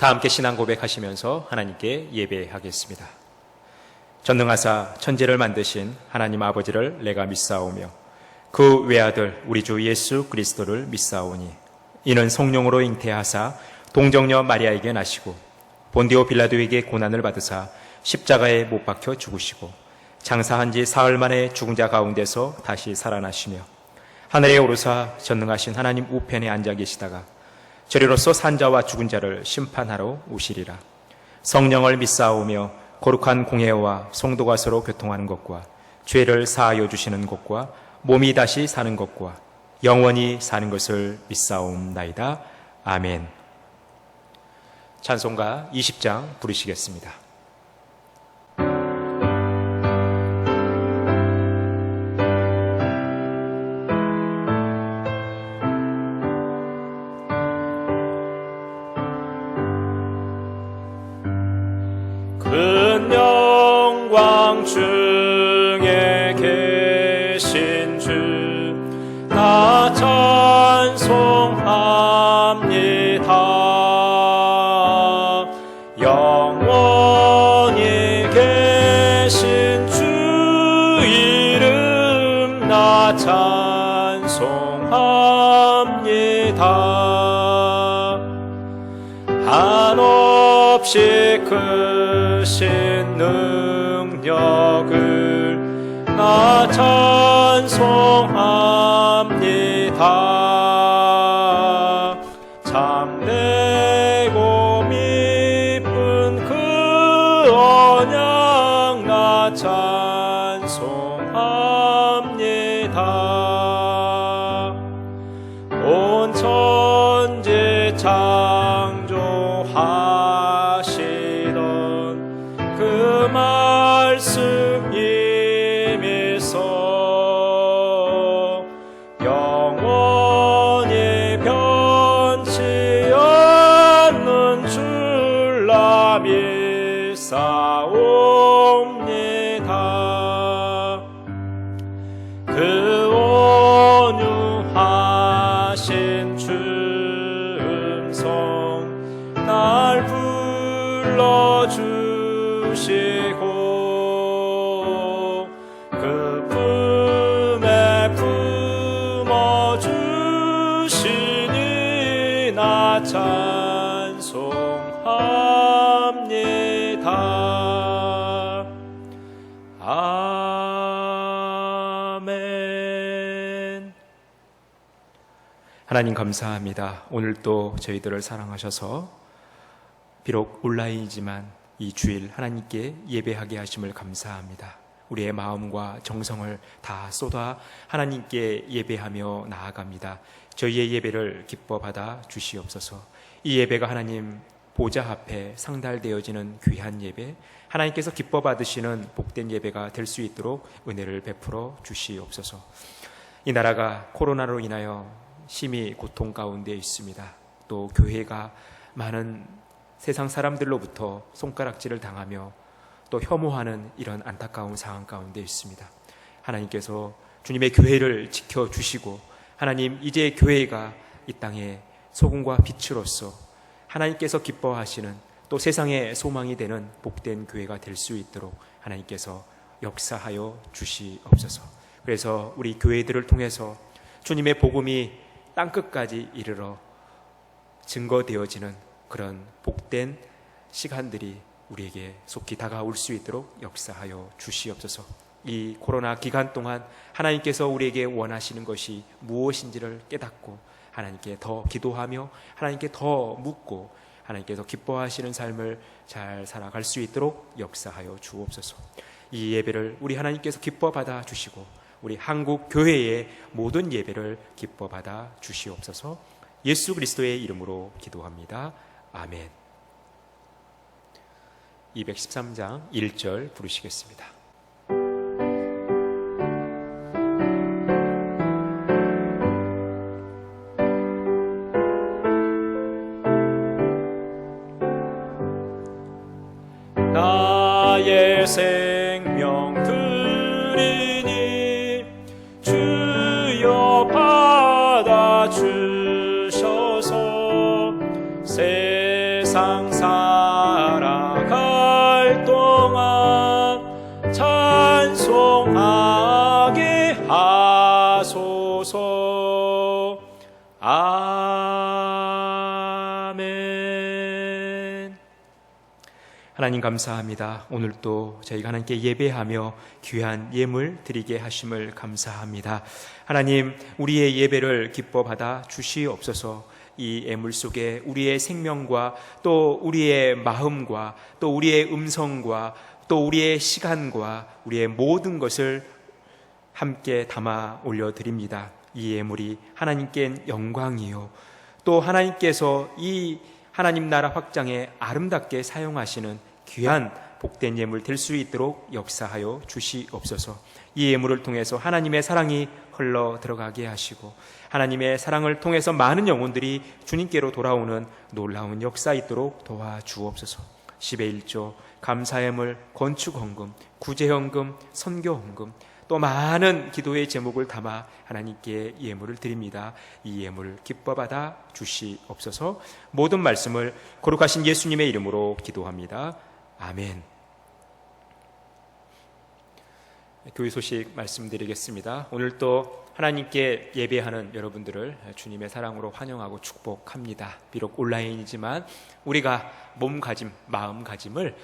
다 함께 신앙 고백하시면서 하나님께 예배하겠습니다. 전능하사 천지를 만드신 하나님 아버지를 내가 믿사오며 그 외아들 우리 주 예수 그리스도를 믿사오니 이는 성령으로 잉태하사 동정녀 마리아에게 나시고 본디오 빌라도에게 고난을 받으사 십자가에 못 박혀 죽으시고 장사한 지 사흘 만에 죽은 자 가운데서 다시 살아나시며 하늘에 오르사 전능하신 하나님 우편에 앉아 계시다가 저리로서 산자와 죽은 자를 심판하러 오시리라. 성령을 믿사오며 거룩한 공회와 성도가 서로 교통하는 것과 죄를 사하여 주시는 것과 몸이 다시 사는 것과 영원히 사는 것을 믿사옵나이다. 아멘. 찬송가 20장 부르시겠습니다. 큰 영광 중에 계신 주 나 찬송합니다. 영원히 계신 주 이름 나 찬송합니다. 한없이 크신 능력을 나 찬송합니다. 참되고 미쁜 그 언약 나 찬송합니다. 온 천지 창조하시던 그 말씀 임해서 영원히 변치 않는 줄라 믿사옵니다. 그 온유하신 주 음성 날 불러주시고 그 품에 품어주시니 나 찬송합니다. 아멘. 하나님 감사합니다. 오늘도 저희들을 사랑하셔서 비록 온라인이지만 이 주일 하나님께 예배하게 하심을 감사합니다. 우리의 마음과 정성을 다 쏟아 하나님께 예배하며 나아갑니다. 저희의 예배를 기뻐 받아 주시옵소서. 이 예배가 하나님 보좌 앞에 상달되어지는 귀한 예배, 하나님께서 기뻐 받으시는 복된 예배가 될 수 있도록 은혜를 베풀어 주시옵소서. 이 나라가 코로나로 인하여 심히 고통 가운데 있습니다. 또 교회가 많은 세상 사람들로부터 손가락질을 당하며 또 혐오하는 이런 안타까운 상황 가운데 있습니다. 하나님께서 주님의 교회를 지켜주시고 하나님 이제 교회가 이 땅에 소금과 빛으로서 하나님께서 기뻐하시는 또 세상의 소망이 되는 복된 교회가 될 수 있도록 하나님께서 역사하여 주시옵소서. 그래서 우리 교회들을 통해서 주님의 복음이 땅끝까지 이르러 증거되어지는 그런 복된 시간들이 우리에게 속히 다가올 수 있도록 역사하여 주시옵소서. 이 코로나 기간 동안 하나님께서 우리에게 원하시는 것이 무엇인지를 깨닫고 하나님께 더 기도하며 하나님께 더 묻고 하나님께서 기뻐하시는 삶을 잘 살아갈 수 있도록 역사하여 주옵소서. 이 예배를 우리 하나님께서 기뻐 받아 주시고 우리 한국 교회의 모든 예배를 기뻐 받아 주시옵소서. 예수 그리스도의 이름으로 기도합니다. 아멘. 213장 1절 부르시겠습니다. 나의 생명 드리니 주여 받아주셔서 세상 주옵소서. 아멘. 하나님 감사합니다. 오늘도 저희가 하나님께 예배하며 귀한 예물 드리게 하심을 감사합니다. 하나님, 우리의 예배를 기뻐 받아 주시옵소서. 이 예물 속에 우리의 생명과 또 우리의 마음과 또 우리의 음성과 또 우리의 시간과 우리의 모든 것을 함께 담아 올려드립니다. 이 예물이 하나님께 영광이요, 또 하나님께서 이 하나님 나라 확장에 아름답게 사용하시는 귀한 복된 예물 될 수 있도록 역사하여 주시옵소서. 이 예물을 통해서 하나님의 사랑이 흘러 들어가게 하시고 하나님의 사랑을 통해서 많은 영혼들이 주님께로 돌아오는 놀라운 역사 있도록 도와주옵소서. 10의 1조, 감사예물, 건축헌금, 구제헌금, 선교헌금, 또 많은 기도의 제목을 담아 하나님께 예물을 드립니다. 이 예물을 기뻐 받아 주시옵소서. 모든 말씀을 거룩하신 예수님의 이름으로 기도합니다. 아멘. 교회 소식 말씀드리겠습니다. 오늘 또 하나님께 예배하는 여러분들을 주님의 사랑으로 환영하고 축복합니다. 비록 온라인이지만 우리가 몸가짐, 마음가짐을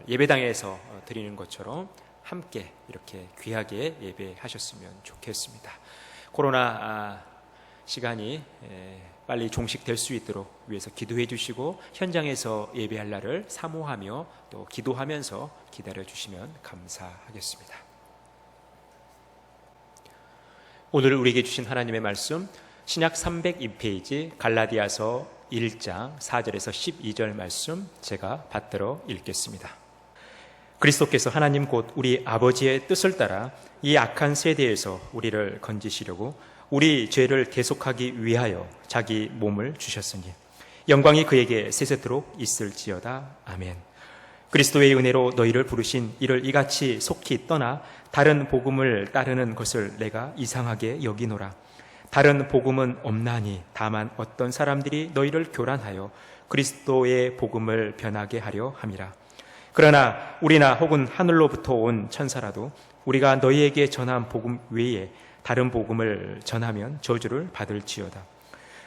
예배당에서 드리는 것처럼 함께 이렇게 귀하게 예배하셨으면 좋겠습니다. 코로나 시간이 빨리 종식될 수 있도록 위해서 기도해 주시고 현장에서 예배할 날을 사모하며 또 기도하면서 기다려 주시면 감사하겠습니다. 오늘 우리에게 주신 하나님의 말씀, 신약 302페이지 갈라디아서 1장 4절에서 12절 말씀 제가 받들어 읽겠습니다. 그리스도께서 하나님 곧 우리 아버지의 뜻을 따라 이 악한 세대에서 우리를 건지시려고 우리 죄를 대속하기 위하여 자기 몸을 주셨으니 영광이 그에게 세세토록 있을지어다. 아멘. 그리스도의 은혜로 너희를 부르신 이를 이같이 속히 떠나 다른 복음을 따르는 것을 내가 이상하게 여기노라. 다른 복음은 없나니 다만 어떤 사람들이 너희를 교란하여 그리스도의 복음을 변하게 하려 함이라. 그러나 우리나 혹은 하늘로부터 온 천사라도 우리가 너희에게 전한 복음 외에 다른 복음을 전하면 저주를 받을지어다.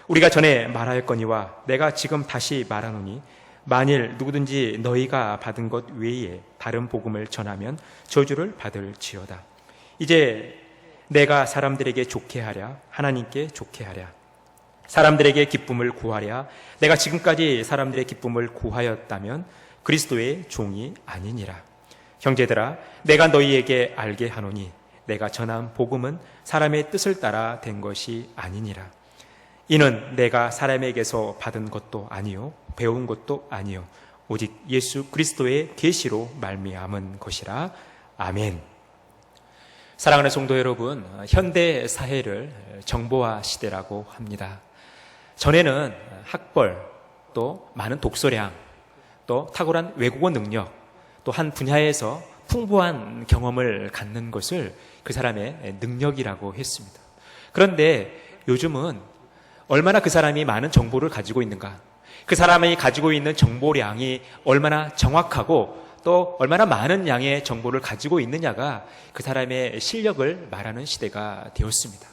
우리가 전에 말하였거니와 내가 지금 다시 말하노니 만일 누구든지 너희가 받은 것 외에 다른 복음을 전하면 저주를 받을지어다. 이제 내가 사람들에게 좋게 하랴 하나님께 좋게 하랴 사람들에게 기쁨을 구하랴 내가 지금까지 사람들의 기쁨을 구하였다면 그리스도의 종이 아니니라. 형제들아, 내가 너희에게 알게 하노니 내가 전한 복음은 사람의 뜻을 따라 된 것이 아니니라. 이는 내가 사람에게서 받은 것도 아니요 배운 것도 아니요 오직 예수 그리스도의 계시로 말미암은 것이라. 아멘. 사랑하는 성도 여러분, 현대 사회를 정보화 시대라고 합니다. 전에는 학벌, 또 많은 독서량, 또 탁월한 외국어 능력, 또 한 분야에서 풍부한 경험을 갖는 것을 그 사람의 능력이라고 했습니다. 그런데 요즘은 얼마나 그 사람이 많은 정보를 가지고 있는가, 그 사람이 가지고 있는 정보량이 얼마나 정확하고 또 얼마나 많은 양의 정보를 가지고 있느냐가 그 사람의 실력을 말하는 시대가 되었습니다.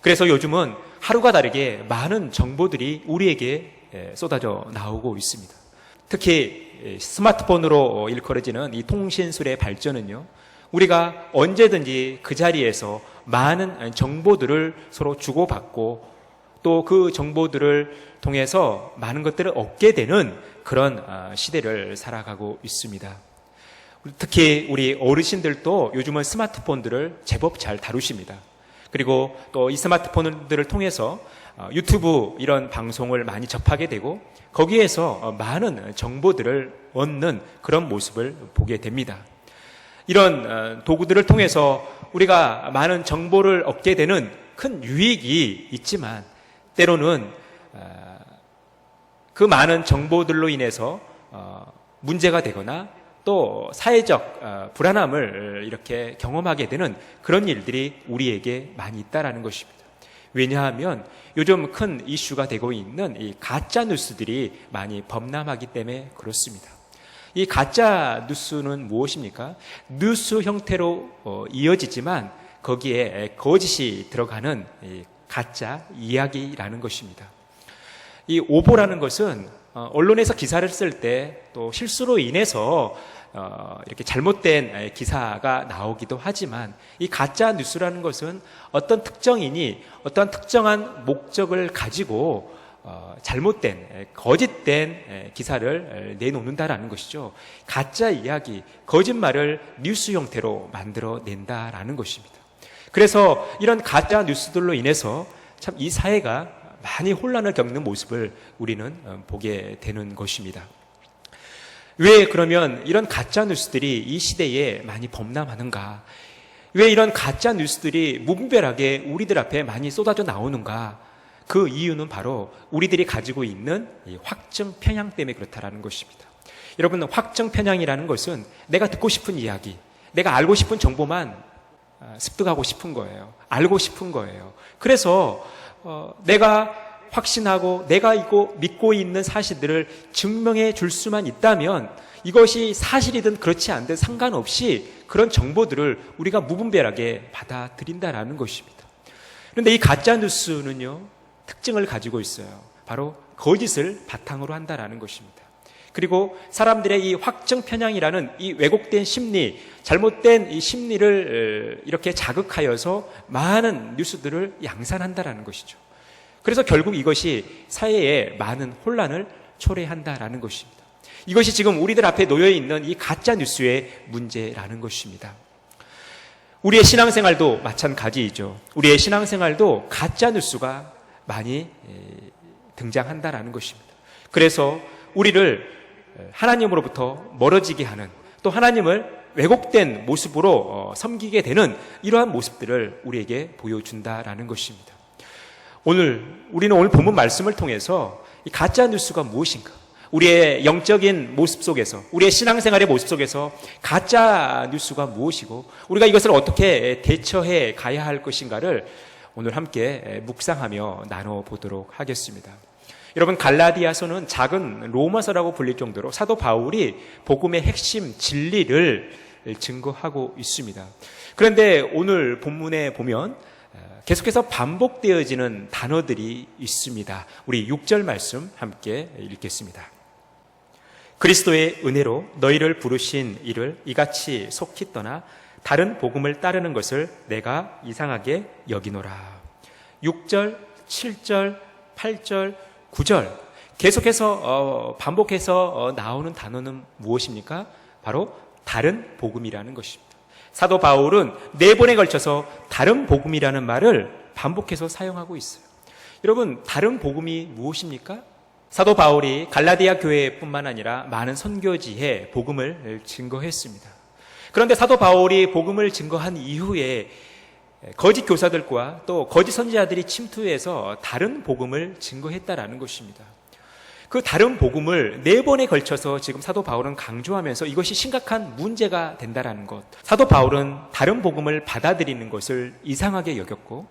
그래서 요즘은 하루가 다르게 많은 정보들이 우리에게 쏟아져 나오고 있습니다. 특히 스마트폰으로 일컬어지는 이 통신술의 발전은요, 우리가 언제든지 그 자리에서 많은 정보들을 서로 주고받고 또 그 정보들을 통해서 많은 것들을 얻게 되는 그런 시대를 살아가고 있습니다. 특히 우리 어르신들도 요즘은 스마트폰들을 제법 잘 다루십니다. 그리고 또 이 스마트폰들을 통해서 유튜브 이런 방송을 많이 접하게 되고 거기에서 많은 정보들을 얻는 그런 모습을 보게 됩니다. 이런 도구들을 통해서 우리가 많은 정보를 얻게 되는 큰 유익이 있지만 때로는 그 많은 정보들로 인해서 문제가 되거나 또 사회적 불안함을 이렇게 경험하게 되는 그런 일들이 우리에게 많이 있다라는 것입니다. 왜냐하면 요즘 큰 이슈가 되고 있는 이 가짜 뉴스들이 많이 범람하기 때문에 그렇습니다. 이 가짜 뉴스는 무엇입니까? 뉴스 형태로 이어지지만 그 거기에 거짓이 들어가는 가짜 이야기라는 것입니다. 이 오보라는 것은 언론에서 기사를 쓸 때 또 실수로 인해서 이렇게 잘못된 기사가 나오기도 하지만, 이 가짜 뉴스라는 것은 어떤 특정인이 어떤 특정한 목적을 가지고 잘못된 거짓된 기사를 내놓는다라는 것이죠. 가짜 이야기, 거짓말을 뉴스 형태로 만들어낸다라는 것입니다. 그래서 이런 가짜 뉴스들로 인해서 참 이 사회가 많이 혼란을 겪는 모습을 우리는 보게 되는 것입니다. 왜 그러면 이런 가짜 뉴스들이 이 시대에 많이 범람하는가? 왜 이런 가짜 뉴스들이 무분별하게 우리들 앞에 많이 쏟아져 나오는가? 그 이유는 바로 우리들이 가지고 있는 이 확증 편향 때문에 그렇다라는 것입니다. 여러분, 확증 편향이라는 것은 내가 듣고 싶은 이야기, 내가 알고 싶은 정보만 습득하고 싶은 거예요. 알고 싶은 거예요. 그래서 내가 확신하고 내가 이거 믿고 있는 사실들을 증명해 줄 수만 있다면, 이것이 사실이든 그렇지 않든 상관없이 그런 정보들을 우리가 무분별하게 받아들인다라는 것입니다. 그런데 이 가짜 뉴스는요, 특징을 가지고 있어요. 바로 거짓을 바탕으로 한다라는 것입니다. 그리고 사람들의 이 확증 편향이라는 이 왜곡된 심리, 잘못된 이 심리를 이렇게 자극하여서 많은 뉴스들을 양산한다라는 것이죠. 그래서 결국 이것이 사회에 많은 혼란을 초래한다라는 것입니다. 이것이 지금 우리들 앞에 놓여 있는 이 가짜 뉴스의 문제라는 것입니다. 우리의 신앙생활도 마찬가지이죠. 우리의 신앙생활도 가짜 뉴스가 많이 등장한다라는 것입니다. 그래서 우리를 하나님으로부터 멀어지게 하는, 또 하나님을 왜곡된 모습으로 섬기게 되는 이러한 모습들을 우리에게 보여준다라는 것입니다. 우리는 오늘 본문 말씀을 통해서 이 가짜 뉴스가 무엇인가, 우리의 영적인 모습 속에서, 우리의 신앙생활의 모습 속에서 가짜 뉴스가 무엇이고 우리가 이것을 어떻게 대처해 가야 할 것인가를 오늘 함께 묵상하며 나눠보도록 하겠습니다. 여러분, 갈라디아서는 작은 로마서라고 불릴 정도로 사도 바울이 복음의 핵심 진리를 증거하고 있습니다. 그런데 오늘 본문에 보면 계속해서 반복되어지는 단어들이 있습니다. 우리 6절 말씀 함께 읽겠습니다. 그리스도의 은혜로 너희를 부르신 이를 이같이 속히 떠나 다른 복음을 따르는 것을 내가 이상하게 여기노라. 6절, 7절, 8절, 9절 계속해서 반복해서 나오는 단어는 무엇입니까? 바로 다른 복음이라는 것입니다. 사도 바울은 4번에 걸쳐서 다른 복음이라는 말을 반복해서 사용하고 있어요. 여러분, 다른 복음이 무엇입니까? 사도 바울이 갈라디아 교회뿐만 아니라 많은 선교지에 복음을 증거했습니다. 그런데 사도 바울이 복음을 증거한 이후에 거짓 교사들과 또 거짓 선지자들이 침투해서 다른 복음을 증거했다라는 것입니다. 그 다른 복음을 4번에 걸쳐서 지금 사도 바울은 강조하면서 이것이 심각한 문제가 된다라는 것. 사도 바울은 다른 복음을 받아들이는 것을 이상하게 여겼고,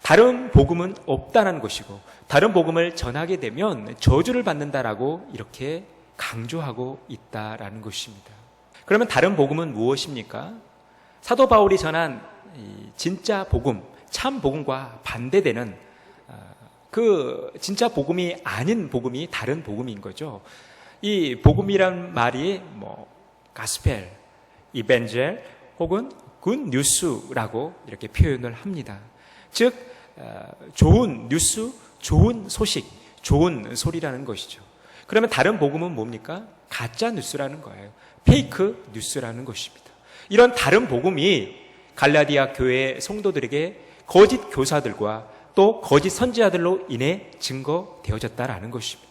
다른 복음은 없다는 것이고, 다른 복음을 전하게 되면 저주를 받는다라고 이렇게 강조하고 있다라는 것입니다. 그러면 다른 복음은 무엇입니까? 사도 바울이 전한 진짜 복음, 참 복음과 반대되는 그 진짜 복음이 아닌 복음이 다른 복음인 거죠. 이 복음이란 말이 가스펠, 이벤젤 혹은 굿뉴스라고 이렇게 표현을 합니다. 즉 좋은 뉴스, 좋은 소식, 좋은 소리라는 것이죠. 그러면 다른 복음은 뭡니까? 가짜 뉴스라는 거예요. 페이크 뉴스라는 것입니다. 이런 다른 복음이 갈라디아 교회 성도들에게 거짓 교사들과 또 거짓 선지자들로 인해 증거되어졌다라는 것입니다.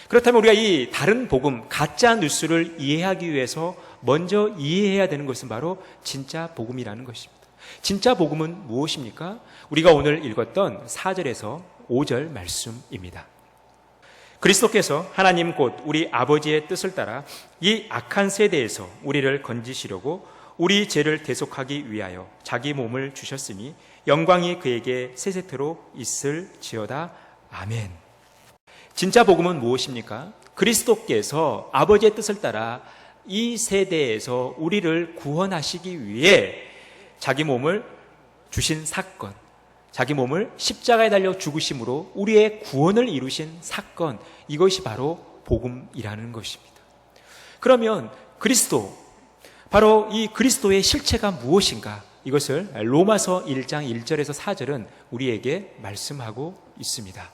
그렇다면 우리가 이 다른 복음, 가짜 뉴스를 이해하기 위해서 먼저 이해해야 되는 것은 바로 진짜 복음이라는 것입니다. 진짜 복음은 무엇입니까? 우리가 오늘 읽었던 4절에서 5절 말씀입니다. 그리스도께서 하나님 곧 우리 아버지의 뜻을 따라 이 악한 세대에서 우리를 건지시려고 우리 죄를 대속하기 위하여 자기 몸을 주셨으니 영광이 그에게 세세토록 있을지어다. 아멘. 진짜 복음은 무엇입니까? 그리스도께서 아버지의 뜻을 따라 이 세대에서 우리를 구원하시기 위해 자기 몸을 주신 사건, 자기 몸을 십자가에 달려 죽으심으로 우리의 구원을 이루신 사건, 이것이 바로 복음이라는 것입니다. 그러면 그리스도, 바로 이 그리스도의 실체가 무엇인가? 이것을 로마서 1장 1절에서 4절은 우리에게 말씀하고 있습니다.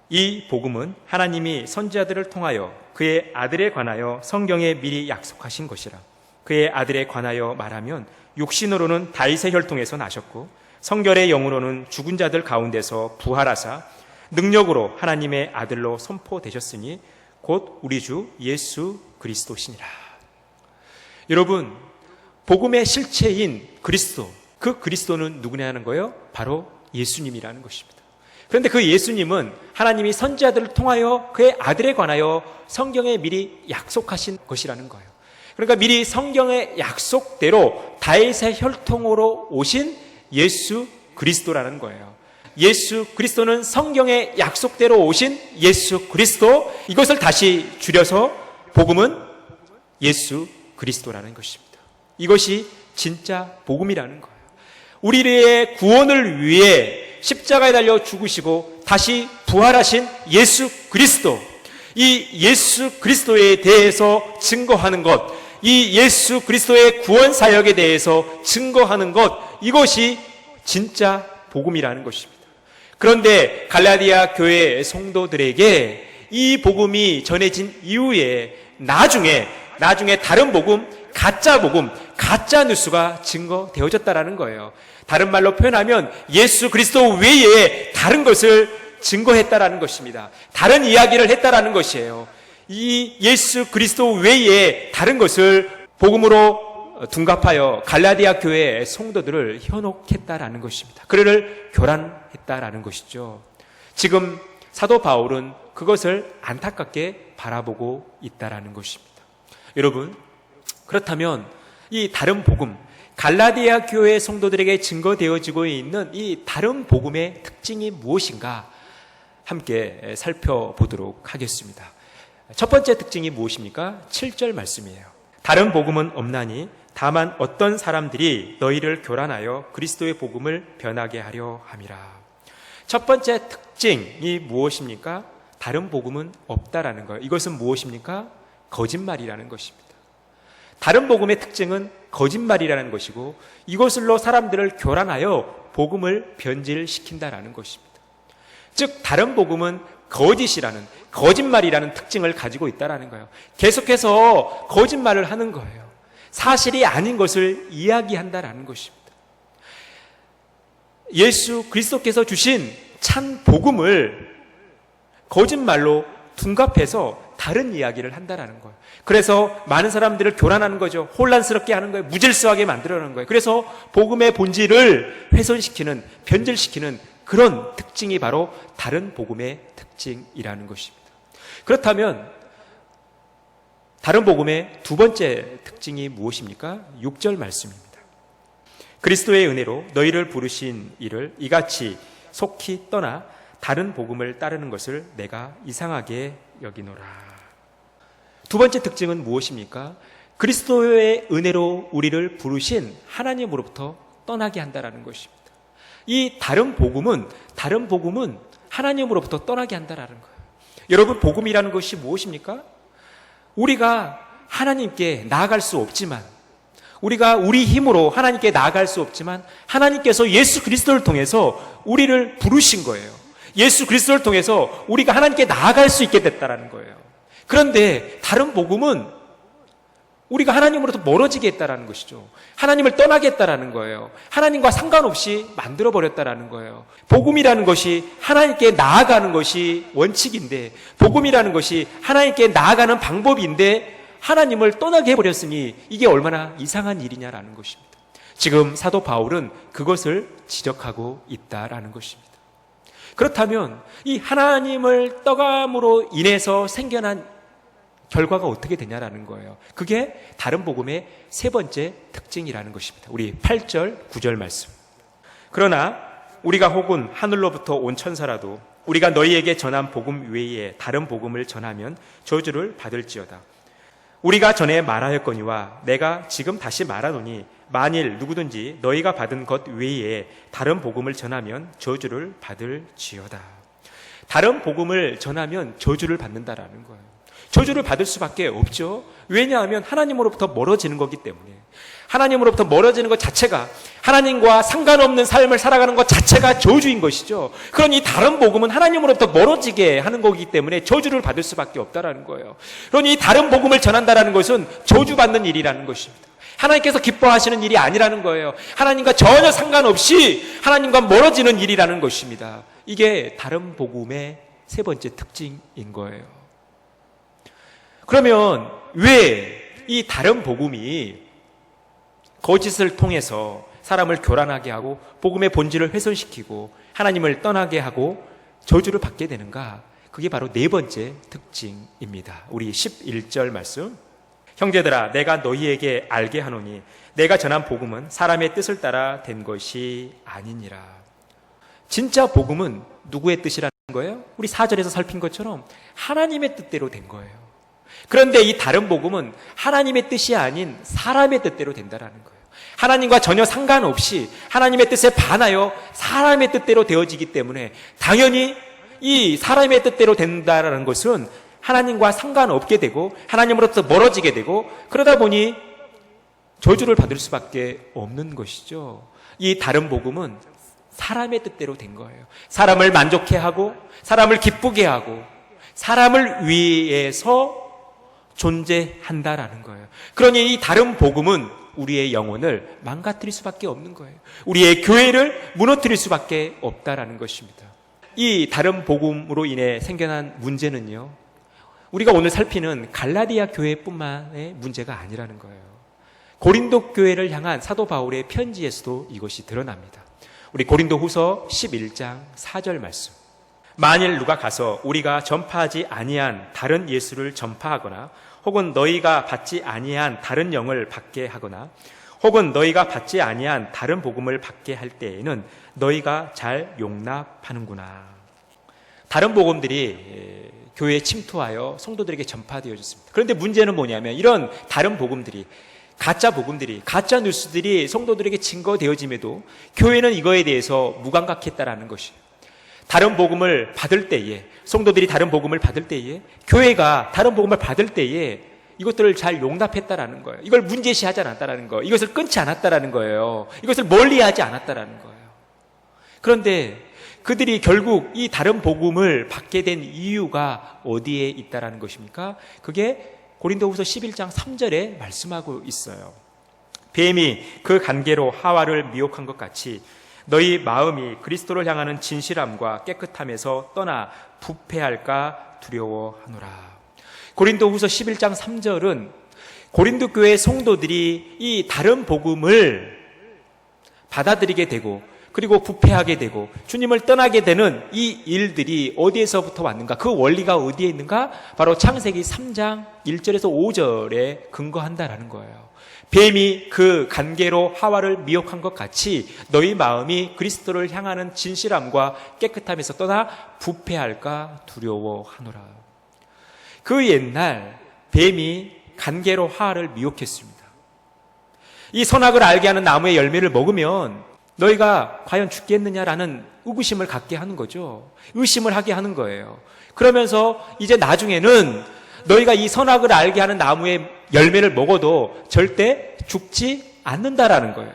이 복음은 하나님이 선지자들을 통하여 그의 아들에 관하여 성경에 미리 약속하신 것이라. 그의 아들에 관하여 말하면 육신으로는 다윗의 혈통에서 나셨고 성결의 영으로는 죽은 자들 가운데서 부활하사 능력으로 하나님의 아들로 선포되셨으니 곧 우리 주 예수 그리스도시니라. 여러분, 복음의 실체인 그리스도, 그 그리스도는 누구냐는 거예요? 바로 예수님이라는 것입니다. 그런데 그 예수님은 하나님이 선지자들을 통하여 그의 아들에 관하여 성경에 미리 약속하신 것이라는 거예요. 그러니까 미리 성경의 약속대로 다윗의 혈통으로 오신 예수 그리스도라는 거예요. 예수 그리스도는 성경의 약속대로 오신 예수 그리스도, 이것을 다시 줄여서 복음은 예수 그리스도라는 것입니다. 이것이 진짜 복음이라는 거예요. 우리의 구원을 위해 십자가에 달려 죽으시고 다시 부활하신 예수 그리스도, 이 예수 그리스도에 대해서 증거하는 것, 이 예수 그리스도의 구원 사역에 대해서 증거하는 것, 이것이 진짜 복음이라는 것입니다. 그런데 갈라디아 교회 성도들에게 이 복음이 전해진 이후에 나중에 다른 복음, 가짜 뉴스가 증거되어졌다라는 거예요. 다른 말로 표현하면 예수 그리스도 외에 다른 것을 증거했다라는 것입니다. 다른 이야기를 했다라는 것이에요. 이 예수 그리스도 외에 다른 것을 복음으로 둔갑하여 갈라디아 교회의 성도들을 현혹했다라는 것입니다. 그를 교란했다라는 것이죠. 지금 사도 바울은 그것을 안타깝게 바라보고 있다라는 것입니다. 여러분, 그렇다면 이 다른 복음, 갈라디아 교회 성도들에게 증거되어지고 있는 이 다른 복음의 특징이 무엇인가 함께 살펴보도록 하겠습니다. 첫 번째 특징이 무엇입니까? 7절 말씀이에요. 다른 복음은 없나니 다만 어떤 사람들이 너희를 교란하여 그리스도의 복음을 변하게 하려 함이라. 첫 번째 특징이 무엇입니까? 다른 복음은 없다라는 거예요. 이것은 무엇입니까? 거짓말이라는 것입니다. 다른 복음의 특징은 거짓말이라는 것이고 이것으로 사람들을 교란하여 복음을 변질시킨다라는 것입니다. 즉 다른 복음은 거짓이라는, 거짓말이라는 특징을 가지고 있다는 거예요. 계속해서 거짓말을 하는 거예요. 사실이 아닌 것을 이야기한다라는 것입니다. 예수 그리스도께서 주신 참 복음을 거짓말로 둔갑해서 다른 이야기를 한다라는 거예요. 그래서 많은 사람들을 교란하는 거죠. 혼란스럽게 하는 거예요. 무질서하게 만들어내는 거예요. 그래서 복음의 본질을 훼손시키는, 변질시키는 그런 특징이 바로 다른 복음의 특징이라는 것입니다. 그렇다면 다른 복음의 두 번째 특징이 무엇입니까? 6절 말씀입니다. 그리스도의 은혜로 너희를 부르신 이를 이같이 속히 떠나 다른 복음을 따르는 것을 내가 이상하게 여기노라. 두 번째 특징은 무엇입니까? 그리스도의 은혜로 우리를 부르신 하나님으로부터 떠나게 한다라는 것입니다. 이 다른 복음은 하나님으로부터 떠나게 한다라는 거예요. 여러분, 복음이라는 것이 무엇입니까? 우리가 하나님께 나아갈 수 없지만, 우리가 우리 힘으로 하나님께 나아갈 수 없지만 하나님께서 예수 그리스도를 통해서 우리를 부르신 거예요. 예수 그리스도를 통해서 우리가 하나님께 나아갈 수 있게 됐다라는 거예요. 그런데 다른 복음은 우리가 하나님으로부터 멀어지게 했다라는 것이죠. 하나님을 떠나게 했다라는 거예요. 하나님과 상관없이 만들어버렸다라는 거예요. 복음이라는 것이 하나님께 나아가는 것이 원칙인데, 복음이라는 것이 하나님께 나아가는 방법인데 하나님을 떠나게 해버렸으니 이게 얼마나 이상한 일이냐라는 것입니다. 지금 사도 바울은 그것을 지적하고 있다라는 것입니다. 그렇다면 이 하나님을 떠감으로 인해서 생겨난 결과가 어떻게 되냐라는 거예요. 그게 다른 복음의 세 번째 특징이라는 것입니다. 우리 8절, 9절 말씀. 그러나 우리가 혹은 하늘로부터 온 천사라도 우리가 너희에게 전한 복음 외에 다른 복음을 전하면 저주를 받을지어다. 우리가 전에 말하였거니와 내가 지금 다시 말하노니 만일 누구든지 너희가 받은 것 외에 다른 복음을 전하면 저주를 받을지어다. 다른 복음을 전하면 저주를 받는다라는 거예요. 저주를 받을 수밖에 없죠. 왜냐하면 하나님으로부터 멀어지는 거기 때문에. 하나님으로부터 멀어지는 것 자체가, 하나님과 상관없는 삶을 살아가는 것 자체가 저주인 것이죠. 그러니 다른 복음은 하나님으로부터 멀어지게 하는 거기 때문에 저주를 받을 수밖에 없다라는 거예요. 그러니 다른 복음을 전한다라는 것은 저주받는 일이라는 것입니다. 하나님께서 기뻐하시는 일이 아니라는 거예요. 하나님과 전혀 상관없이 하나님과 멀어지는 일이라는 것입니다. 이게 다른 복음의 세 번째 특징인 거예요. 그러면 왜 이 다른 복음이 거짓을 통해서 사람을 교란하게 하고 복음의 본질을 훼손시키고 하나님을 떠나게 하고 저주를 받게 되는가? 그게 바로 네 번째 특징입니다. 우리 11절 말씀. 형제들아, 내가 너희에게 알게 하노니 내가 전한 복음은 사람의 뜻을 따라 된 것이 아니니라. 진짜 복음은 누구의 뜻이라는 거예요? 우리 4절에서 살핀 것처럼 하나님의 뜻대로 된 거예요. 그런데 이 다른 복음은 하나님의 뜻이 아닌 사람의 뜻대로 된다라는 거예요. 하나님과 전혀 상관없이 하나님의 뜻에 반하여 사람의 뜻대로 되어지기 때문에 당연히 이 사람의 뜻대로 된다라는 것은 하나님과 상관없게 되고 하나님으로부터 멀어지게 되고 그러다 보니 저주를 받을 수밖에 없는 것이죠. 이 다른 복음은 사람의 뜻대로 된 거예요. 사람을 만족해 하고 사람을 기쁘게 하고 사람을 위해서 존재한다라는 거예요. 그러니 이 다른 복음은 우리의 영혼을 망가뜨릴 수밖에 없는 거예요. 우리의 교회를 무너뜨릴 수밖에 없다라는 것입니다. 이 다른 복음으로 인해 생겨난 문제는요, 우리가 오늘 살피는 갈라디아 교회뿐만의 문제가 아니라는 거예요. 고린도 교회를 향한 사도 바울의 편지에서도 이것이 드러납니다. 우리 고린도 후서 11장 4절 말씀. 만일 누가 가서 우리가 전파하지 아니한 다른 예수를 전파하거나 혹은 너희가 받지 아니한 다른 영을 받게 하거나 혹은 너희가 받지 아니한 다른 복음을 받게 할 때에는 너희가 잘 용납하는구나. 다른 복음들이 교회에 침투하여 성도들에게 전파되어졌습니다. 그런데 문제는 뭐냐면 이런 다른 복음들이, 가짜 복음들이, 가짜 뉴스들이 성도들에게 증거되어짐에도 교회는 이거에 대해서 무감각했다라는 것이에요. 다른 복음을 받을 때에, 성도들이 다른 복음을 받을 때에, 교회가 다른 복음을 받을 때에 이것들을 잘 용납했다라는 거예요. 이걸 문제시하지 않았다라는 거예요. 이것을 끊지 않았다라는 거예요. 이것을 멀리하지 않았다라는 거예요. 그런데 그들이 결국 이 다른 복음을 받게 된 이유가 어디에 있다라는 것입니까? 그게 고린도후서 11장 3절에 말씀하고 있어요. 뱀이 그 간계로 하와를 미혹한 것 같이 너희 마음이 그리스도를 향하는 진실함과 깨끗함에서 떠나 부패할까 두려워하노라. 고린도후서 11장 3절은 고린도 교회 성도들이 이 다른 복음을 받아들이게 되고 그리고 부패하게 되고 주님을 떠나게 되는 이 일들이 어디에서부터 왔는가? 그 원리가 어디에 있는가? 바로 창세기 3장 1절에서 5절에 근거한다라는 거예요. 뱀이 그 간계로 하와를 미혹한 것 같이 너희 마음이 그리스도를 향하는 진실함과 깨끗함에서 떠나 부패할까 두려워하노라. 그 옛날 뱀이 간계로 하와를 미혹했습니다. 이 선악을 알게 하는 나무의 열매를 먹으면 너희가 과연 죽겠느냐라는 의구심을 갖게 하는 거죠. 의심을 하게 하는 거예요. 그러면서 이제 나중에는 너희가 이 선악을 알게 하는 나무의 열매를 먹어도 절대 죽지 않는다라는 거예요.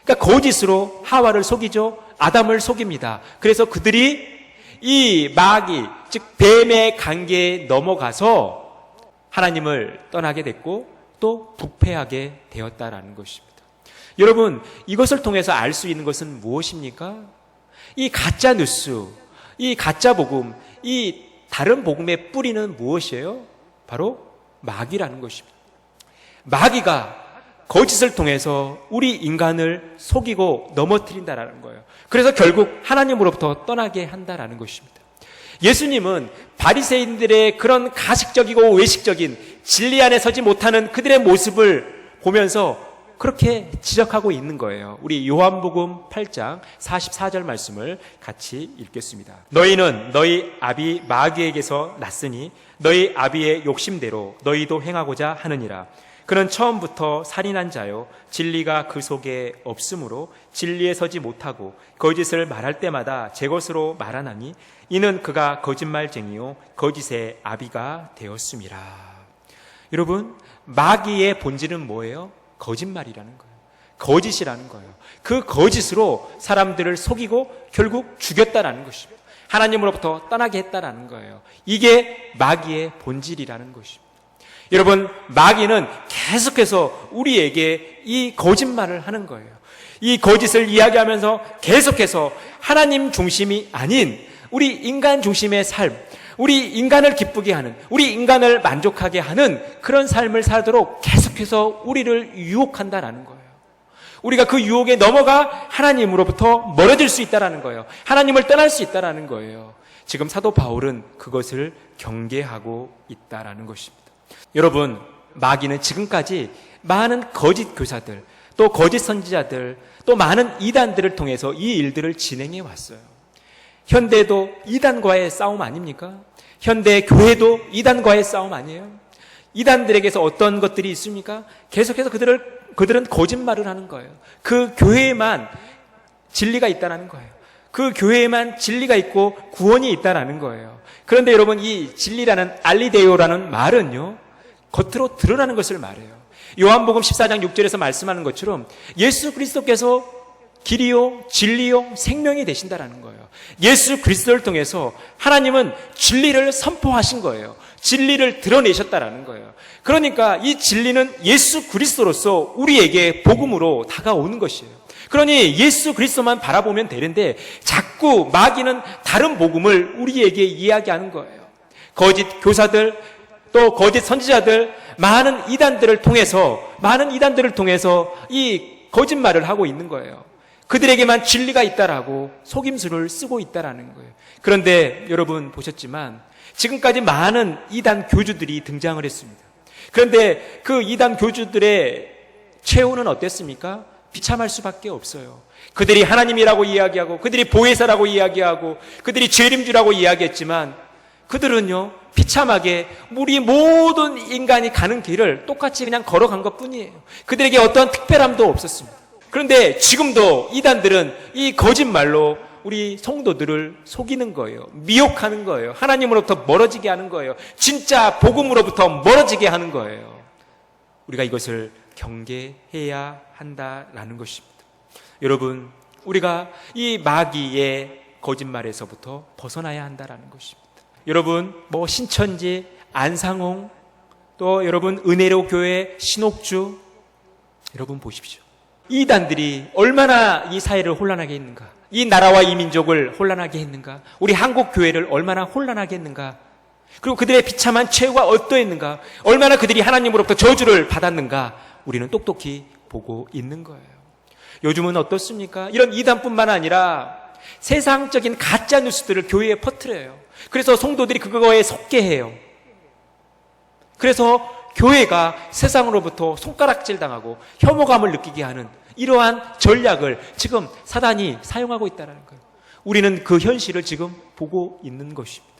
그러니까 거짓으로 하와를 속이죠. 아담을 속입니다. 그래서 그들이 이 마귀, 즉 뱀의 관계에 넘어가서 하나님을 떠나게 됐고 또 부패하게 되었다라는 것입니다. 여러분, 이것을 통해서 알 수 있는 것은 무엇입니까? 이 가짜 뉴스, 이 가짜 복음, 이 다른 복음의 뿌리는 무엇이에요? 바로 마귀라는 것입니다. 마귀가 거짓을 통해서 우리 인간을 속이고 넘어뜨린다라는 거예요. 그래서 결국 하나님으로부터 떠나게 한다라는 것입니다. 예수님은 바리새인들의 그런 가식적이고 외식적인 진리 안에 서지 못하는 그들의 모습을 보면서 그렇게 지적하고 있는 거예요. 우리 요한복음 8장 44절 말씀을 같이 읽겠습니다. 너희는 너희 아비 마귀에게서 났으니 너희 아비의 욕심대로 너희도 행하고자 하느니라. 그는 처음부터 살인한 자요 진리가 그 속에 없으므로 진리에 서지 못하고 거짓을 말할 때마다 제 것으로 말하나니 이는 그가 거짓말쟁이요 거짓의 아비가 되었음이라. 여러분, 마귀의 본질은 뭐예요? 거짓말이라는 거예요. 거짓이라는 거예요. 그 거짓으로 사람들을 속이고 결국 죽였다라는 것입니다. 하나님으로부터 떠나게 했다라는 거예요. 이게 마귀의 본질이라는 것입니다. 여러분, 마귀는 계속해서 우리에게 이 거짓말을 하는 거예요. 이 거짓을 이야기하면서 계속해서 하나님 중심이 아닌 우리 인간 중심의 삶, 우리 인간을 기쁘게 하는, 우리 인간을 만족하게 하는 그런 삶을 살도록 계속해서 우리를 유혹한다라는 거예요. 우리가 그 유혹에 넘어가 하나님으로부터 멀어질 수 있다라는 거예요. 하나님을 떠날 수 있다라는 거예요. 지금 사도 바울은 그것을 경계하고 있다라는 것입니다. 여러분, 마귀는 지금까지 많은 거짓 교사들, 또 거짓 선지자들, 또 많은 이단들을 통해서 이 일들을 진행해 왔어요. 현대도 이단과의 싸움 아닙니까? 현대 교회도 이단과의 싸움 아니에요? 이단들에게서 어떤 것들이 있습니까? 계속해서 그들은 거짓말을 하는 거예요. 그 교회에만 진리가 있다는 거예요. 그 교회에만 진리가 있고 구원이 있다는 거예요. 그런데 여러분, 이 진리라는 알리데오라는 말은요, 겉으로 드러나는 것을 말해요. 요한복음 14장 6절에서 말씀하는 것처럼 예수 그리스도께서 길이요 진리요 생명이 되신다라는 거예요. 예수 그리스도를 통해서 하나님은 진리를 선포하신 거예요. 진리를 드러내셨다라는 거예요. 그러니까 이 진리는 예수 그리스도로서 우리에게 복음으로 다가오는 것이에요. 그러니 예수 그리스도만 바라보면 되는데 자꾸 마귀는 다른 복음을 우리에게 이야기하는 거예요. 거짓 교사들, 또 거짓 선지자들, 많은 이단들을 통해서 이 거짓말을 하고 있는 거예요. 그들에게만 진리가 있다라고 속임수를 쓰고 있다라는 거예요. 그런데 여러분 보셨지만 지금까지 많은 이단 교주들이 등장을 했습니다. 그런데 그 이단 교주들의 최후는 어땠습니까? 비참할 수밖에 없어요. 그들이 하나님이라고 이야기하고, 그들이 보혜사라고 이야기하고, 그들이 죄림주라고 이야기했지만 그들은요, 비참하게 우리 모든 인간이 가는 길을 똑같이 그냥 걸어간 것 뿐이에요. 그들에게 어떠한 특별함도 없었습니다. 그런데 지금도 이단들은 이 거짓말로 우리 성도들을 속이는 거예요. 미혹하는 거예요. 하나님으로부터 멀어지게 하는 거예요. 진짜 복음으로부터 멀어지게 하는 거예요. 우리가 이것을 경계해야 한다라는 것입니다. 여러분, 우리가 이 마귀의 거짓말에서부터 벗어나야 한다라는 것입니다. 여러분, 신천지, 안상홍, 또 여러분 은혜로 교회, 신옥주, 여러분 보십시오. 이단들이 얼마나 이 사회를 혼란하게 했는가, 이 나라와 이 민족을 혼란하게 했는가, 우리 한국 교회를 얼마나 혼란하게 했는가, 그리고 그들의 비참한 최후가 어떠했는가, 얼마나 그들이 하나님으로부터 저주를 받았는가, 우리는 똑똑히 보고 있는 거예요. 요즘은 어떻습니까? 이런 이단뿐만 아니라 세상적인 가짜 뉴스들을 교회에 퍼뜨려요. 그래서 성도들이 그거에 속게 해요. 그래서 교회가 세상으로부터 손가락질 당하고 혐오감을 느끼게 하는 이러한 전략을 지금 사단이 사용하고 있다는 거예요. 우리는 그 현실을 지금 보고 있는 것입니다.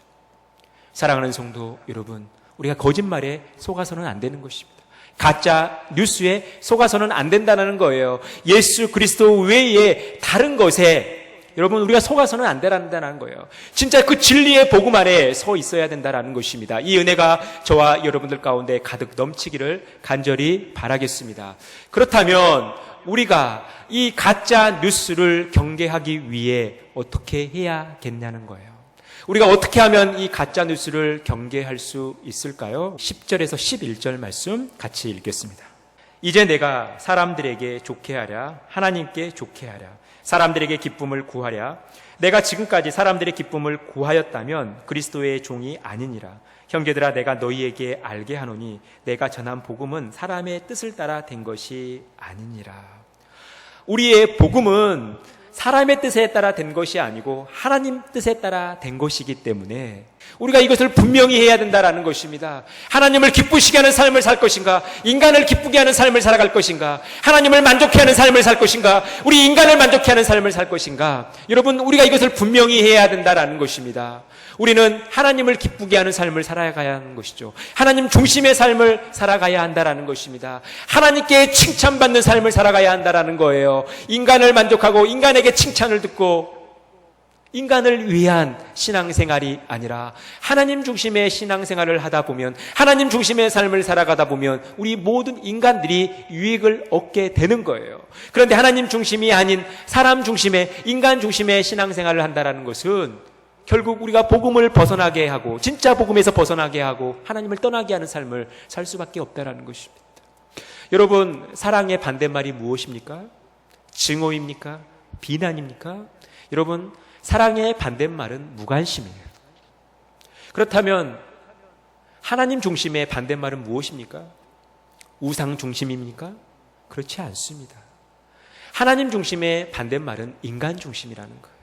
사랑하는 성도 여러분, 우리가 거짓말에 속아서는 안 되는 것입니다. 가짜 뉴스에 속아서는 안 된다는 거예요. 예수 그리스도 외에 다른 것에 여러분 우리가 속아서는 안 된다는 거예요. 진짜 그 진리의 복음 안에 서 있어야 된다는 것입니다. 이 은혜가 저와 여러분들 가운데 가득 넘치기를 간절히 바라겠습니다. 그렇다면 우리가 이 가짜 뉴스를 경계하기 위해 어떻게 해야겠냐는 거예요. 우리가 어떻게 하면 이 가짜 뉴스를 경계할 수 있을까요? 10절에서 11절 말씀 같이 읽겠습니다. 이제 내가 사람들에게 좋게 하랴, 하나님께 좋게 하랴, 사람들에게 기쁨을 구하랴. 내가 지금까지 사람들의 기쁨을 구하였다면 그리스도의 종이 아니니라. 형제들아, 내가 너희에게 알게 하노니 내가 전한 복음은 사람의 뜻을 따라 된 것이 아니니라. 우리의 복음은 사람의 뜻에 따라 된 것이 아니고 하나님 뜻에 따라 된 것이기 때문에 우리가 이것을 분명히 해야 된다는 것입니다. 하나님을 기쁘시게 하는 삶을 살 것인가? 인간을 기쁘게 하는 삶을 살아갈 것인가? 하나님을 만족해 하는 삶을 살 것인가? 우리 인간을 만족해 하는 삶을 살 것인가? 여러분, 우리가 이것을 분명히 해야 된다는 것입니다. 우리는 하나님을 기쁘게 하는 삶을 살아가야 하는 것이죠. 하나님 중심의 삶을 살아가야 한다는 것입니다. 하나님께 칭찬받는 삶을 살아가야 한다는 거예요. 인간을 만족하고 인간에게 칭찬을 듣고 인간을 위한 신앙생활이 아니라 하나님 중심의 신앙생활을 하다 보면, 하나님 중심의 삶을 살아가다 보면 우리 모든 인간들이 유익을 얻게 되는 거예요. 그런데 하나님 중심이 아닌 사람 중심의, 인간 중심의 신앙생활을 한다는 것은 결국 우리가 복음을 벗어나게 하고, 진짜 복음에서 벗어나게 하고 하나님을 떠나게 하는 삶을 살 수밖에 없다는 것입니다. 여러분, 사랑의 반대말이 무엇입니까? 증오입니까? 비난입니까? 여러분, 사랑의 반대말은 무관심이에요. 그렇다면 하나님 중심의 반대말은 무엇입니까? 우상 중심입니까? 그렇지 않습니다. 하나님 중심의 반대말은 인간 중심이라는 거예요.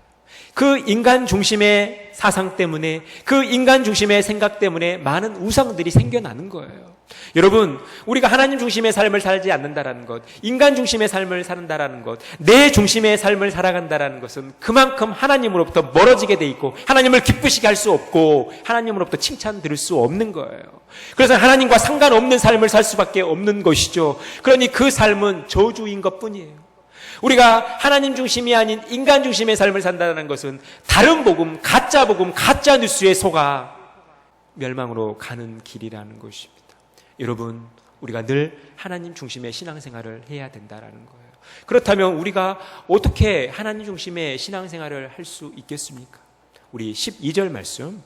그 인간 중심의 사상 때문에, 그 인간 중심의 생각 때문에 많은 우상들이 생겨나는 거예요. 여러분, 우리가 하나님 중심의 삶을 살지 않는다라는 것, 인간 중심의 삶을 산다라는 것, 내 중심의 삶을 살아간다라는 것은 그만큼 하나님으로부터 멀어지게 돼 있고, 하나님을 기쁘시게 할 수 없고, 하나님으로부터 칭찬 들을 수 없는 거예요. 그래서 하나님과 상관없는 삶을 살 수밖에 없는 것이죠. 그러니 그 삶은 저주인 것뿐이에요. 우리가 하나님 중심이 아닌 인간 중심의 삶을 산다는 것은 다른 복음, 가짜 뉴스에 속아 멸망으로 가는 길이라는 것입니다. 여러분, 우리가 늘 하나님 중심의 신앙생활을 해야 된다는 거예요. 그렇다면 우리가 어떻게 하나님 중심의 신앙생활을 할 수 있겠습니까? 우리 12절 말씀.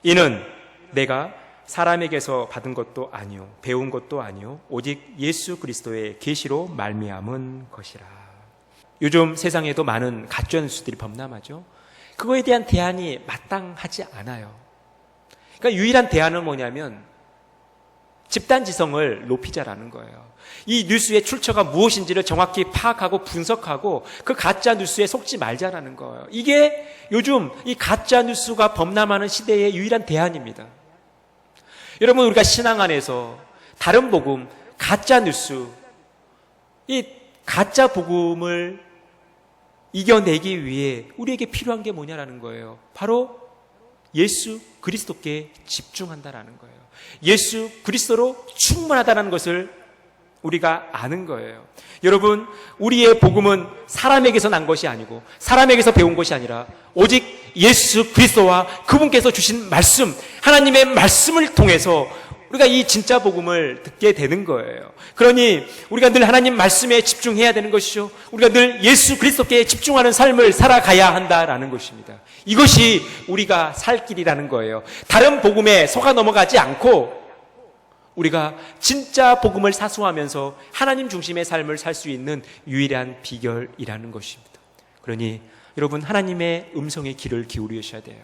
이는 내가 사람에게서 받은 것도 아니요 배운 것도 아니요 오직 예수 그리스도의 계시로 말미암은 것이라. 요즘 세상에도 많은 가짜 뉴스들이 범람하죠. 그거에 대한 대안이 마땅하지 않아요. 그러니까 유일한 대안은 뭐냐면 집단지성을 높이자라는 거예요. 이 뉴스의 출처가 무엇인지를 정확히 파악하고 분석하고 그 가짜 뉴스에 속지 말자라는 거예요. 이게 요즘 이 가짜 뉴스가 범람하는 시대의 유일한 대안입니다. 여러분, 우리가 신앙 안에서 다른 복음, 가짜 뉴스, 이 가짜 복음을 이겨내기 위해 우리에게 필요한 게 뭐냐라는 거예요. 바로 예수 그리스도께 집중한다라는 거예요. 예수 그리스도로 충만하다는 것을 우리가 아는 거예요. 여러분, 우리의 복음은 사람에게서 난 것이 아니고 사람에게서 배운 것이 아니라 오직 예수 그리스도와 그분께서 주신 말씀, 하나님의 말씀을 통해서 우리가 이 진짜 복음을 듣게 되는 거예요. 그러니 우리가 늘 하나님 말씀에 집중해야 되는 것이죠. 우리가 늘 예수 그리스도께 집중하는 삶을 살아가야 한다라는 것입니다. 이것이 우리가 살 길이라는 거예요. 다른 복음에 속아 넘어가지 않고 우리가 진짜 복음을 사수하면서 하나님 중심의 삶을 살 수 있는 유일한 비결이라는 것입니다. 그러니 여러분, 하나님의 음성에 귀를 기울이셔야 돼요.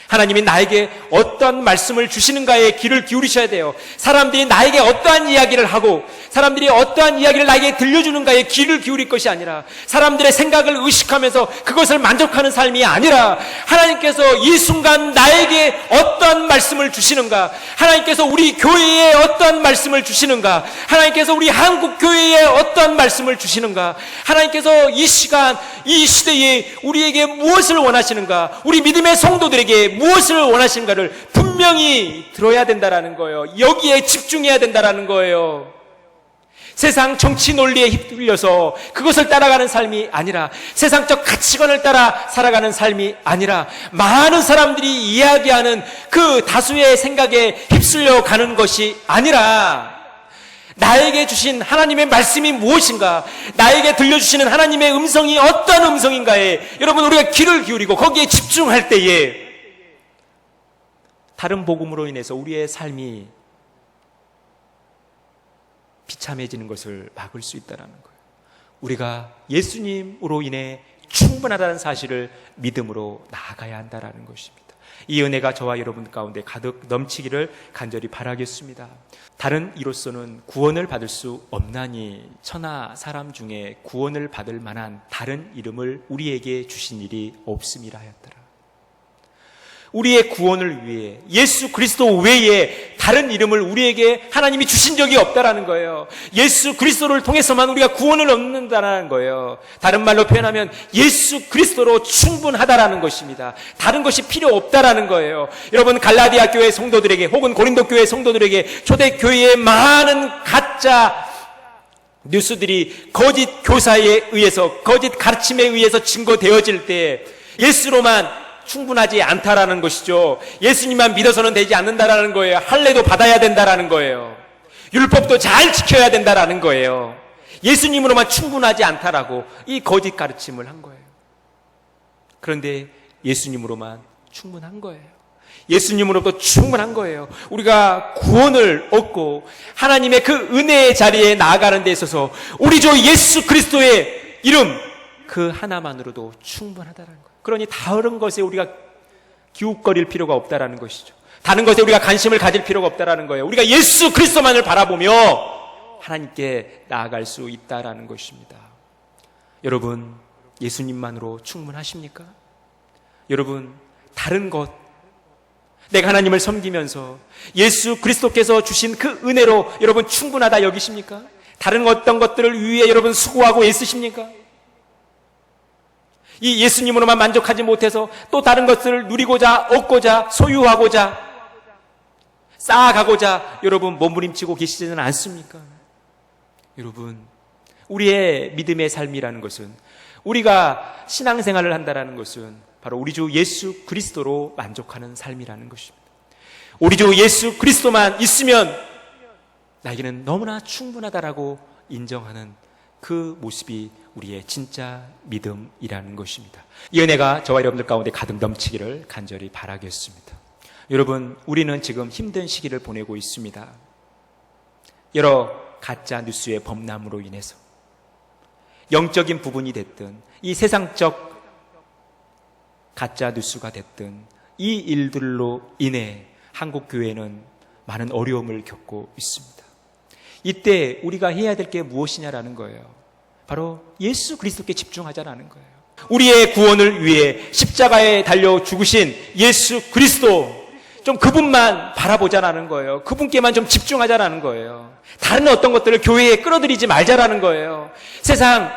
하나님이 나에게 어떠한 말씀을 주시는가에 귀를 기울이셔야 돼요. 사람들이 나에게 어떠한 이야기를 하고 사람들이 어떠한 이야기를 나에게 들려주는가에 귀를 기울일 것이 아니라 사람들의 생각을 의식하면서 그것을 만족하는 삶이 아니라 하나님께서 이 순간 나에게 어떠한 말씀을 주시는가, 하나님께서 우리 교회에 어떠한 말씀을 주시는가, 하나님께서 우리 한국 교회에 어떠한 말씀을 주시는가, 하나님께서 이 시간 이 시대에 우리에게 무엇을 원하시는가, 우리 믿음의 성도들에게 무엇을 원하시는가를 분명히 들어야 된다라는 거예요. 여기에 집중해야 된다라는 거예요. 세상 정치 논리에 휩쓸려서 그것을 따라가는 삶이 아니라, 세상적 가치관을 따라 살아가는 삶이 아니라, 많은 사람들이 이야기하는 그 다수의 생각에 휩쓸려 가는 것이 아니라 나에게 주신 하나님의 말씀이 무엇인가, 나에게 들려주시는 하나님의 음성이 어떤 음성인가에 여러분 우리가 귀를 기울이고 거기에 집중할 때에 다른 복음으로 인해서 우리의 삶이 비참해지는 것을 막을 수 있다는 거예요. 우리가 예수님으로 인해 충분하다는 사실을 믿음으로 나아가야 한다는 것입니다. 이 은혜가 저와 여러분 가운데 가득 넘치기를 간절히 바라겠습니다. 다른 이로서는 구원을 받을 수 없나니 천하 사람 중에 구원을 받을 만한 다른 이름을 우리에게 주신 일이 없음이라 하였더라. 우리의 구원을 위해 예수 그리스도 외에 다른 이름을 우리에게 하나님이 주신 적이 없다라는 거예요. 예수 그리스도를 통해서만 우리가 구원을 얻는다는 거예요. 다른 말로 표현하면 예수 그리스도로 충분하다라는 것입니다. 다른 것이 필요 없다라는 거예요. 여러분, 갈라디아 교회 성도들에게 혹은 고린도 교회 성도들에게 초대교회의 많은 가짜 뉴스들이 거짓 교사에 의해서, 거짓 가르침에 의해서 증거되어질 때 예수로만 충분하지 않다라는 것이죠. 예수님만 믿어서는 되지 않는다라는 거예요. 할례도 받아야 된다라는 거예요. 율법도 잘 지켜야 된다라는 거예요. 예수님으로만 충분하지 않다라고 이 거짓 가르침을 한 거예요. 그런데 예수님으로만 충분한 거예요. 예수님으로부터 충분한 거예요. 우리가 구원을 얻고 하나님의 그 은혜의 자리에 나아가는 데 있어서 우리 주 예수 그리스도의 이름 그 하나만으로도 충분하다는 거예요. 그러니 다른 것에 우리가 기웃거릴 필요가 없다라는 것이죠. 다른 것에 우리가 관심을 가질 필요가 없다라는 거예요. 우리가 예수 그리스도만을 바라보며 하나님께 나아갈 수 있다라는 것입니다. 여러분, 예수님만으로 충분하십니까? 여러분, 다른 것, 내가 하나님을 섬기면서 예수 그리스도께서 주신 그 은혜로 여러분 충분하다 여기십니까? 다른 어떤 것들을 위해 여러분 수고하고 애쓰십니까? 이 예수님으로만 만족하지 못해서 또 다른 것들을 누리고자, 얻고자, 소유하고자, 쌓아가고자 여러분 몸부림치고 계시지는 않습니까? 여러분, 우리의 믿음의 삶이라는 것은, 우리가 신앙생활을 한다는 것은 바로 우리 주 예수 그리스도로 만족하는 삶이라는 것입니다. 우리 주 예수 그리스도만 있으면 나에게는 너무나 충분하다라고 인정하는 그 모습이 우리의 진짜 믿음이라는 것입니다. 이 은혜가 저와 여러분들 가운데 가득 넘치기를 간절히 바라겠습니다. 여러분, 우리는 지금 힘든 시기를 보내고 있습니다. 여러 가짜 뉴스의 범람으로 인해서 영적인 부분이 됐든 이 세상적 가짜 뉴스가 됐든 이 일들로 인해 한국 교회는 많은 어려움을 겪고 있습니다. 이때 우리가 해야 될 게 무엇이냐라는 거예요. 바로 예수 그리스도께 집중하자라는 거예요. 우리의 구원을 위해 십자가에 달려 죽으신 예수 그리스도, 좀 그분만 바라보자라는 거예요. 그분께만 좀 집중하자라는 거예요. 다른 어떤 것들을 교회에 끌어들이지 말자라는 거예요. 세상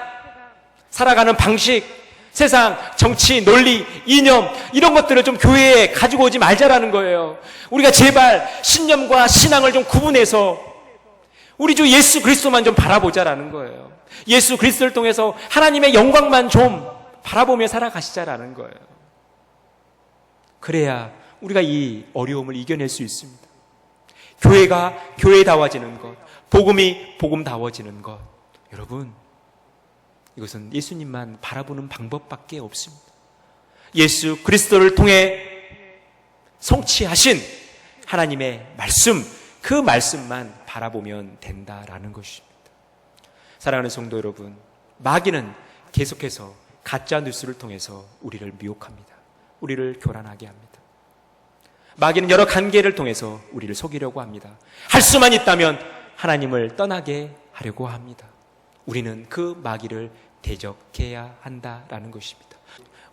살아가는 방식, 세상 정치, 논리, 이념 이런 것들을 좀 교회에 가지고 오지 말자라는 거예요. 우리가 제발 신념과 신앙을 좀 구분해서 우리 주 예수 그리스도만 좀 바라보자라는 거예요. 예수 그리스도를 통해서 하나님의 영광만 좀 바라보며 살아가시자라는 거예요. 그래야 우리가 이 어려움을 이겨낼 수 있습니다. 교회가 교회다워지는 것, 복음이 복음다워지는 것, 여러분, 이것은 예수님만 바라보는 방법밖에 없습니다. 예수 그리스도를 통해 성취하신 하나님의 말씀, 그 말씀만 바라보면 된다라는 것입니다. 사랑하는 성도 여러분, 마귀는 계속해서 가짜 뉴스를 통해서 우리를 미혹합니다. 우리를 교란하게 합니다. 마귀는 여러 관계를 통해서 우리를 속이려고 합니다. 할 수만 있다면 하나님을 떠나게 하려고 합니다. 우리는 그 마귀를 대적해야 한다라는 것입니다.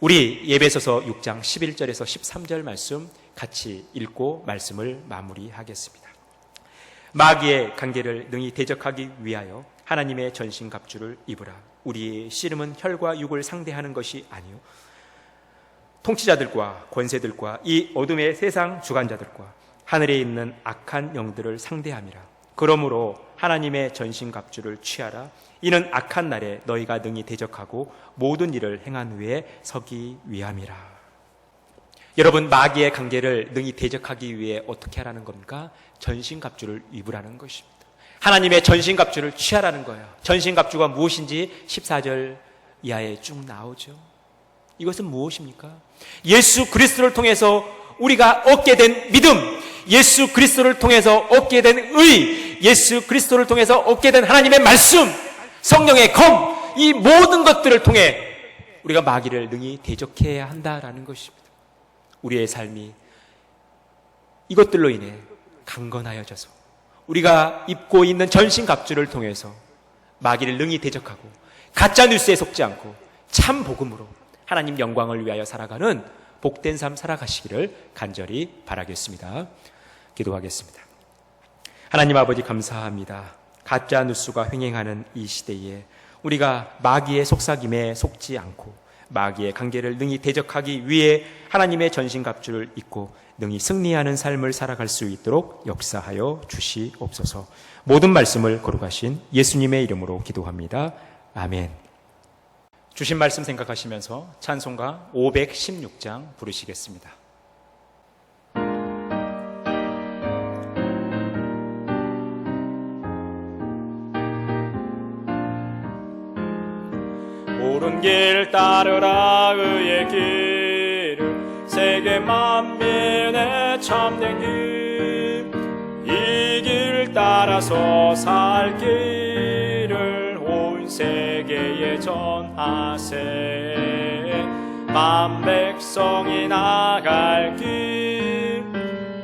우리 예배소서 6장 11절에서 13절 말씀 같이 읽고 말씀을 마무리하겠습니다. 마귀의 관계를 능히 대적하기 위하여 하나님의 전신갑주를 입으라. 우리의 씨름은 혈과 육을 상대하는 것이 아니요 통치자들과 권세들과 이 어둠의 세상 주관자들과 하늘에 있는 악한 영들을 상대함이라. 그러므로 하나님의 전신갑주를 취하라. 이는 악한 날에 너희가 능히 대적하고 모든 일을 행한 후에 서기 위함이라. 여러분, 마귀의 관계를 능히 대적하기 위해 어떻게 하라는 겁니까? 전신갑주를 입으라는 것입니다. 하나님의 전신갑주를 취하라는 거예요. 전신갑주가 무엇인지 14절 이하에 쭉 나오죠. 이것은 무엇입니까? 예수 그리스도를 통해서 우리가 얻게 된 믿음, 예수 그리스도를 통해서 얻게 된 의, 예수 그리스도를 통해서 얻게 된 하나님의 말씀, 성령의 검, 이 모든 것들을 통해 우리가 마귀를 능히 대적해야 한다라는 것입니다. 우리의 삶이 이것들로 인해 강건하여져서 우리가 입고 있는 전신갑주를 통해서 마귀를 능히 대적하고 가짜 뉴스에 속지 않고 참 복음으로 하나님 영광을 위하여 살아가는 복된 삶 살아가시기를 간절히 바라겠습니다. 기도하겠습니다. 하나님 아버지 감사합니다. 가짜 뉴스가 횡행하는 이 시대에 우리가 마귀의 속삭임에 속지 않고 마귀의 관계를 능히 대적하기 위해 하나님의 전신갑주를 입고 능히 승리하는 삶을 살아갈 수 있도록 역사하여 주시옵소서. 모든 말씀을 거룩하신 예수님의 이름으로 기도합니다. 아멘. 주신 말씀 생각하시면서 찬송가 516장 부르시겠습니다. 옳은 길 따르라 의의 길을 세계 만민의 참된 길 이 길 따라서 살 길을 온 세계에 전하세 만 백성이 나갈 길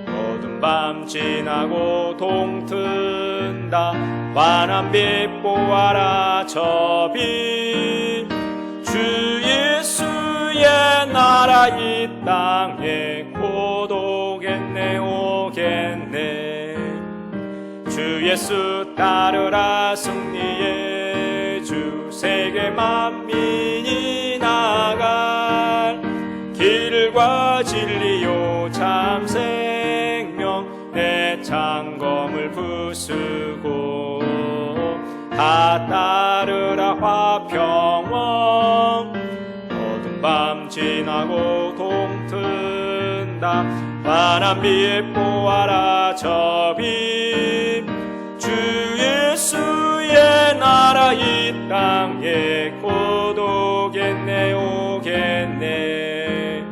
어두운 밤 지나고 동튼다 환한 빛 보아라 저 빛 주 예수의 나라 이 땅에 곧 오겠네 오겠네 주 예수 따르라 승리의 주 세계 만민이 나갈 길과 진리요 참 생명 내 창검을 부수고 다 따르라 화평원 어두운 밤 지나고 동튼다 환한 빛 보아라 저 빛 주 예수의 나라 이 땅에 곧 오겠네 오겠네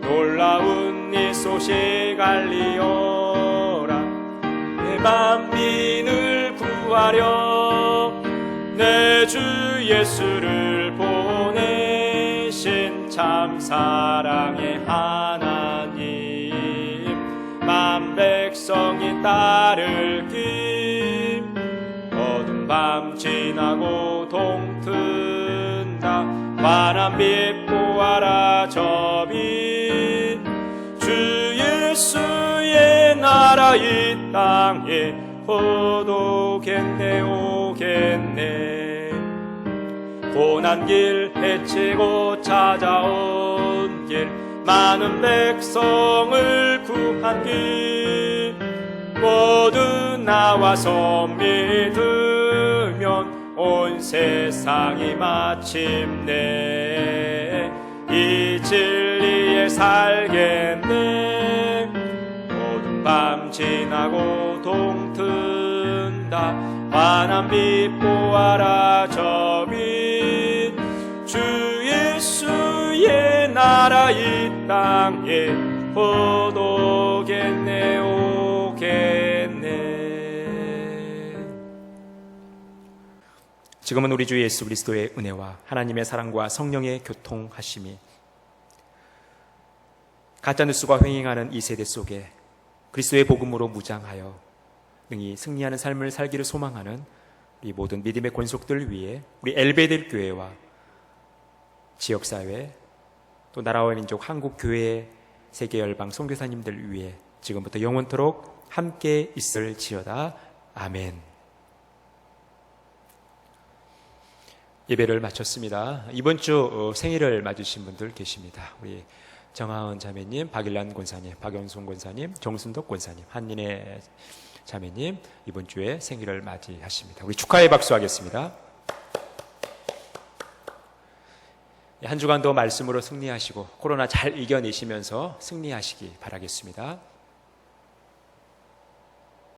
놀라운 이 소식 알리어라 내 만민을 구하려 내 주 예수를 보내신 참 사랑의 하나님 만 백성이 따를 길 어두운 밤 지나고 동튼다 환한 빛 보아라 저 빛 주 예수의 나라 이 땅에 곧 오겠네 오겠네 고난 길 헤치고 찾아온 길 많은 백성을 구한 길 모두 나와서 믿으면 온 세상이 마침내 이 진리에 살겠네 어두운 밤 지나고 동튼다 환한 빛 보아라 저 빛 주 예수의 나라 이 땅에 곧 오겠네 오겠네. 지금은 우리 주 예수 그리스도의 은혜와 하나님의 사랑과 성령의 교통하심이 가짜뉴스가 횡행하는 이 세대 속에 그리스도의 복음으로 무장하여 능히 승리하는 삶을 살기를 소망하는 우리 모든 믿음의 권속들 위해 우리 엘베델 교회와 지역사회 또 나라와 민족 한국교회 세계열방 선교사님들 위해 지금부터 영원토록 함께 있을지어다. 아멘. 예배를 마쳤습니다. 이번 주 생일을 맞으신 분들 계십니다. 우리 정하은 자매님, 박일란 권사님, 박영순 권사님, 정순덕 권사님, 한인의 자매님 이번 주에 생일을 맞이하십니다. 우리 축하의 박수 하겠습니다. 한 주간도 말씀으로 승리하시고 코로나 잘 이겨내시면서 승리하시기 바라겠습니다.